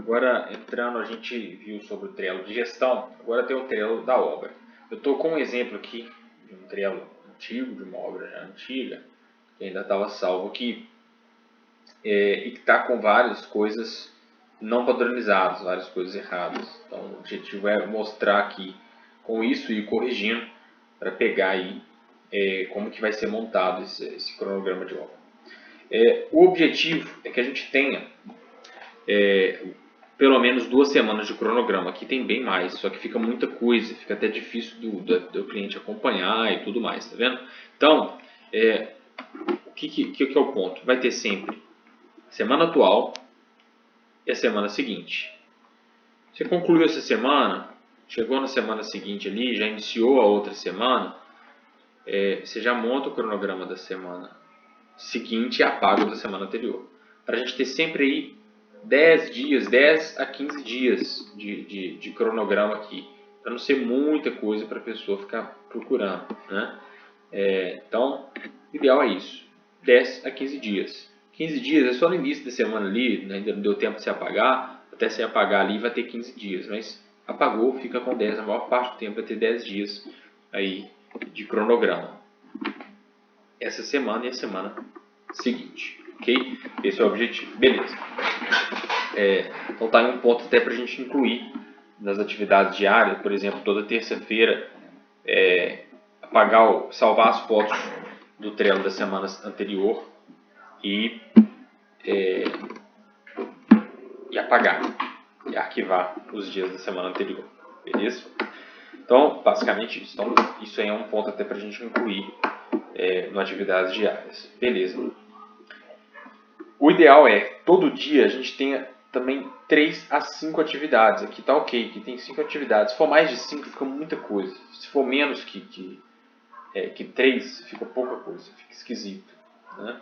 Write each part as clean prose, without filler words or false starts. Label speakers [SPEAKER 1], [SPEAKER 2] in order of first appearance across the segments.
[SPEAKER 1] Agora, entrando, a gente viu sobre o Trello de gestão, agora tem o Trello da obra. Eu estou com um exemplo aqui de um Trello antigo, de uma obra já antiga, que ainda estava salvo aqui, e que está com várias coisas não padronizadas, várias coisas erradas. Então, o objetivo é mostrar aqui com isso e ir corrigindo para pegar aí como que vai ser montado esse cronograma de obra. O objetivo é que a gente tenha pelo menos 2 semanas de cronograma. Aqui tem bem mais, só que fica muita coisa, fica até difícil do cliente acompanhar e tudo mais, tá vendo? Então, o que é o ponto? Vai ter sempre a semana atual e a semana seguinte. Você concluiu essa semana, chegou na semana seguinte ali, já iniciou a outra semana, você já monta o cronograma da semana seguinte e apaga o da semana anterior. Para a gente ter sempre aí 10 dias, 10 a 15 dias de cronograma aqui, para não ser muita coisa para a pessoa ficar procurando, né? Então, o ideal é isso, 10 a 15 dias. 15 dias é só no início da semana ali, né? Ainda não deu tempo de se apagar, até se apagar ali vai ter 15 dias, mas apagou, fica com 10, a maior parte do tempo vai ter 10 dias aí de cronograma. Essa semana e a semana seguinte, ok? Esse é o objetivo, beleza. Então tá aí um ponto até para a gente incluir nas atividades diárias, por exemplo, toda terça-feira, salvar as fotos do Trello da semana anterior e apagar e arquivar os dias da semana anterior, beleza? Então, basicamente isso. Então, isso aí é um ponto até para a gente incluir nas atividades diárias, beleza? O ideal é todo dia a gente tenha também 3 a 5 atividades. Aqui tá ok, aqui tem 5 atividades. Se for mais de 5, fica muita coisa. Se for menos que 3, fica pouca coisa, fica esquisito, né?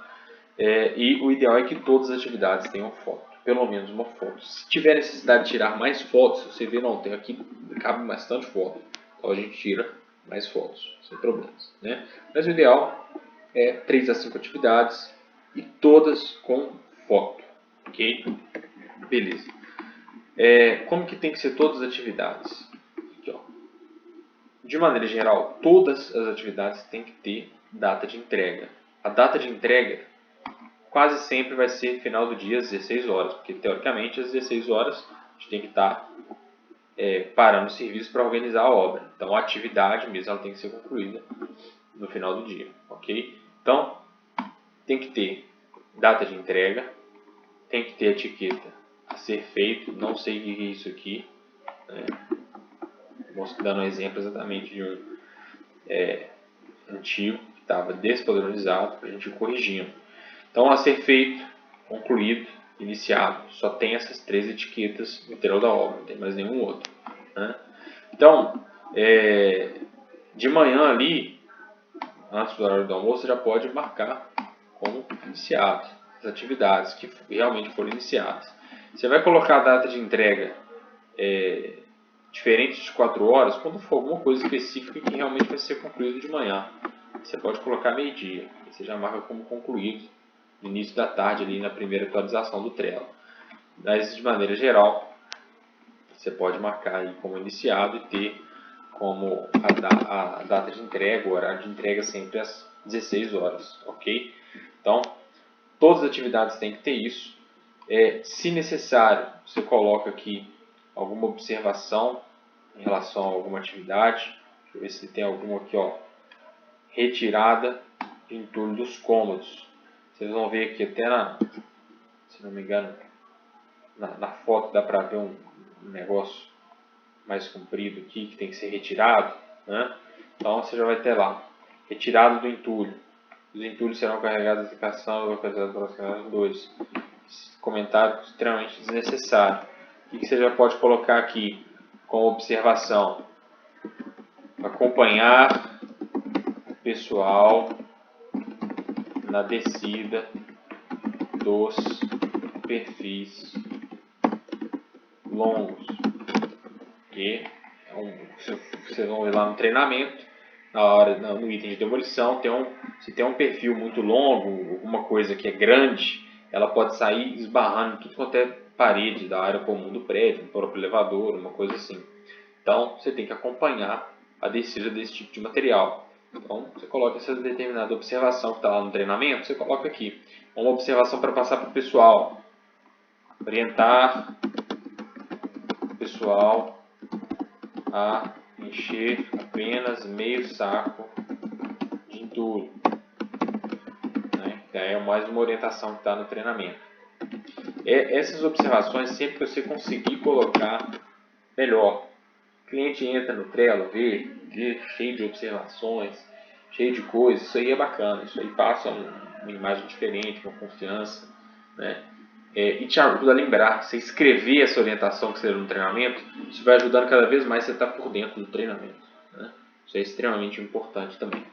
[SPEAKER 1] E o ideal é que todas as atividades tenham foto, pelo menos uma foto. Se tiver necessidade de tirar mais fotos, você vê, não, tem aqui, cabe bastante foto, então a gente tira mais fotos, sem problemas, né? Mas o ideal é 3 a 5 atividades e todas com foto, ok? Beleza. Como que tem que ser todas as atividades? Aqui, ó. De maneira geral, todas as atividades têm que ter data de entrega. A data de entrega quase sempre vai ser final do dia às 16 horas, porque teoricamente às 16 horas a gente tem que estar parando o serviço para organizar a obra. Então a atividade mesmo ela tem que ser concluída no final do dia, ok? Então tem que ter data de entrega, tem que ter etiqueta a ser feito, não sei o que é isso aqui, dando um exemplo exatamente de um antigo que estava despadronizado para a gente ir corrigindo. Então, a ser feito, concluído, iniciado, só tem essas 3 etiquetas no Trello da obra, não tem mais nenhum outro, né? Então, de manhã ali, antes do horário do almoço, você já pode marcar como iniciado as atividades que realmente foram iniciadas. Você vai colocar a data de entrega diferente de 4 horas quando for alguma coisa específica que realmente vai ser concluído de manhã. Você pode colocar meio-dia, você já marca como concluído no início da tarde ali na primeira atualização do Trello. Mas de maneira geral, você pode marcar aí como iniciado e ter como a data de entrega, o horário de entrega sempre às 16 horas, ok? Então, todas as atividades têm que ter isso. Se necessário, você coloca aqui alguma observação em relação a alguma atividade. Deixa eu ver se tem alguma aqui, ó. Retirada de entulho dos cômodos. Vocês vão ver aqui até se não me engano, na foto dá para ver um negócio mais comprido aqui que tem que ser retirado, né? Então você já vai ter lá, retirado do entulho. Os entulhos serão carregados na aplicação localizada para os canais 2. Comentário extremamente desnecessário. O que você já pode colocar aqui como observação? Acompanhar o pessoal na descida dos perfis longos. E vocês vão ver lá no treinamento, no item de demolição, se tem um perfil muito longo, alguma coisa que é grande, ela pode sair esbarrando em tudo quanto é parede da área comum do prédio, no próprio elevador, uma coisa assim. Então, você tem que acompanhar a descida desse tipo de material. Então, você coloca essa determinada observação que está lá no treinamento, você coloca aqui. Uma observação para passar para o pessoal. Orientar o pessoal a encher apenas meio saco de entulho. Né? É mais uma orientação que está no treinamento. Essas observações, sempre que você conseguir colocar, melhor. O cliente entra no Trello, vê cheio de observações, cheio de coisas, isso aí é bacana, isso aí passa uma imagem diferente, uma confiança, né? E te ajuda a lembrar, você escrever essa orientação que você deu no treinamento, isso vai ajudando cada vez mais você estar por dentro do treinamento, né? Isso é extremamente importante também,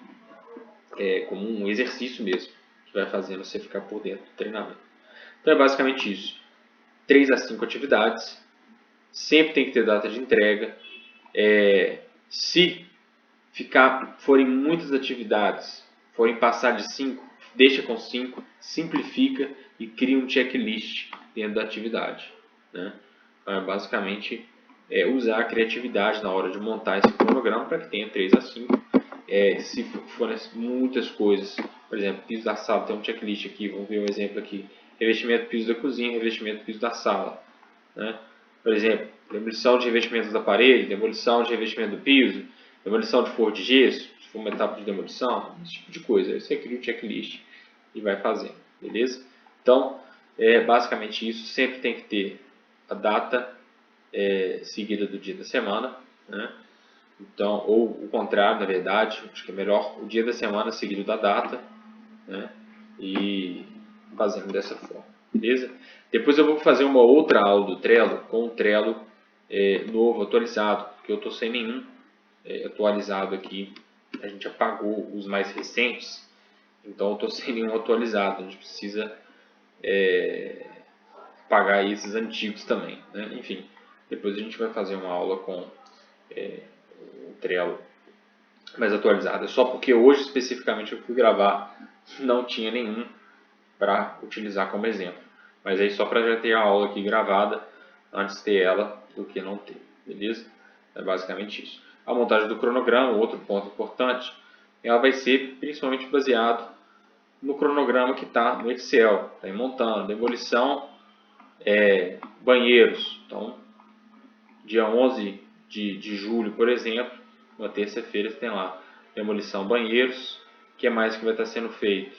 [SPEAKER 1] como um exercício mesmo, que vai fazendo você ficar por dentro do treinamento. Então é basicamente isso, 3 a 5 atividades, sempre tem que ter data de entrega. Se forem muitas atividades, forem passar de 5, deixa com 5, simplifica e cria um checklist dentro da atividade, né? Então, basicamente usar a criatividade na hora de montar esse cronograma para que tenha 3 a 5. Se forem muitas coisas, por exemplo, piso da sala, tem um checklist aqui, vamos ver um exemplo aqui, revestimento do piso da cozinha, revestimento do piso da sala, né? Por exemplo, demolição de revestimentos da parede, demolição de revestimento do piso, demolição de forro de gesso, se for uma etapa de demolição, esse tipo de coisa. Aí você cria o checklist e vai fazendo, beleza? Então, basicamente isso. Sempre tem que ter a data seguida do dia da semana, né? Então, ou o contrário, na verdade, acho que é melhor o dia da semana seguido da data, né? E fazendo dessa forma, beleza? Depois eu vou fazer uma outra aula do Trello com o Trello novo, atualizado, porque eu estou sem nenhum atualizado aqui. A gente apagou os mais recentes, então eu estou sem nenhum atualizado. A gente precisa pagar esses antigos também, né? Enfim, depois a gente vai fazer uma aula com o Trello mais atualizado. É só porque hoje especificamente eu fui gravar, não tinha nenhum para utilizar como exemplo. Mas aí só para já ter a aula aqui gravada antes de ter ela do que não ter, beleza? É basicamente isso. A montagem do cronograma, outro ponto importante, ela vai ser principalmente baseado no cronograma que está no Excel. Está montando demolição, banheiros. Então, dia 11 de julho, por exemplo, uma terça-feira, você tem lá demolição banheiros. O que mais que vai estar sendo feito?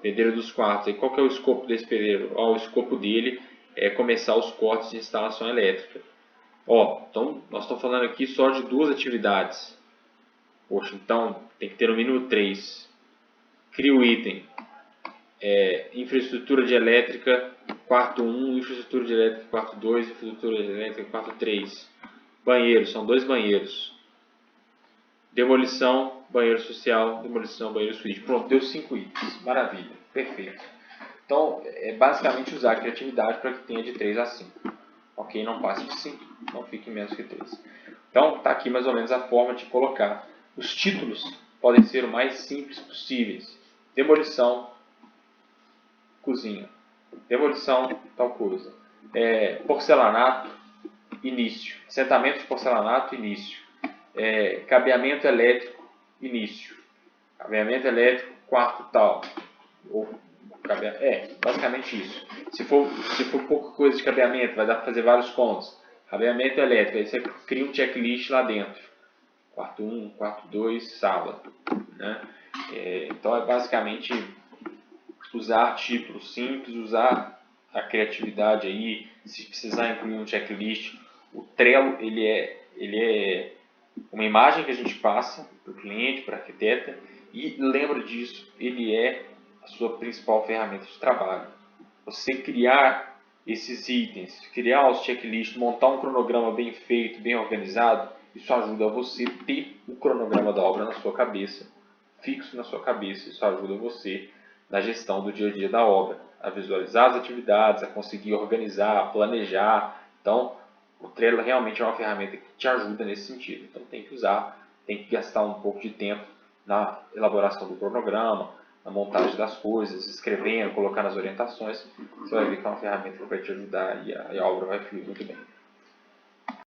[SPEAKER 1] Pedreiro dos quartos. E qual que é o escopo desse pedreiro? O escopo dele é começar os cortes de instalação elétrica. Então nós estamos falando aqui só de 2 atividades. Poxa, então tem que ter no mínimo 3. Cria o item. Infraestrutura de elétrica, quarto 1, infraestrutura de elétrica, quarto 2, infraestrutura de elétrica, quarto 3. Banheiros, são 2 banheiros. Demolição, banheiro social, demolição, banheiro suíte. Pronto, deu 5 itens. Maravilha, perfeito. Então, é basicamente usar a criatividade para que tenha de 3 a 5. Ok? Não passe de 5, não fique menos que 3. Então, está aqui mais ou menos a forma de colocar. Os títulos podem ser o mais simples possíveis. Demolição, cozinha. Demolição, tal coisa. Porcelanato, início. Assentamento de porcelanato, início. Cabeamento elétrico, início. Cabeamento elétrico, quarto tal. Basicamente isso. Se for pouca coisa de cabeamento, vai dar para fazer vários pontos. Cabeamento elétrico, aí você cria um checklist lá dentro. Quarto 1, quarto 2, sala, né? Então é basicamente usar títulos simples, usar a criatividade aí, se precisar incluir um checklist. O Trello, ele é uma imagem que a gente passa para o cliente, para o arquiteta, e lembra disso, ele é a sua principal ferramenta de trabalho. Você criar esses itens, criar os checklists, montar um cronograma bem feito, bem organizado, isso ajuda você a ter o cronograma da obra na sua cabeça, fixo na sua cabeça. Isso ajuda você na gestão do dia a dia da obra, a visualizar as atividades, a conseguir organizar, planejar. Então, o Trello realmente é uma ferramenta que te ajuda nesse sentido. Então, tem que usar, tem que gastar um pouco de tempo na elaboração do cronograma, na montagem das coisas, escrevendo, colocando as orientações, você vai ver que é uma ferramenta que vai te ajudar e a obra vai fluir muito bem.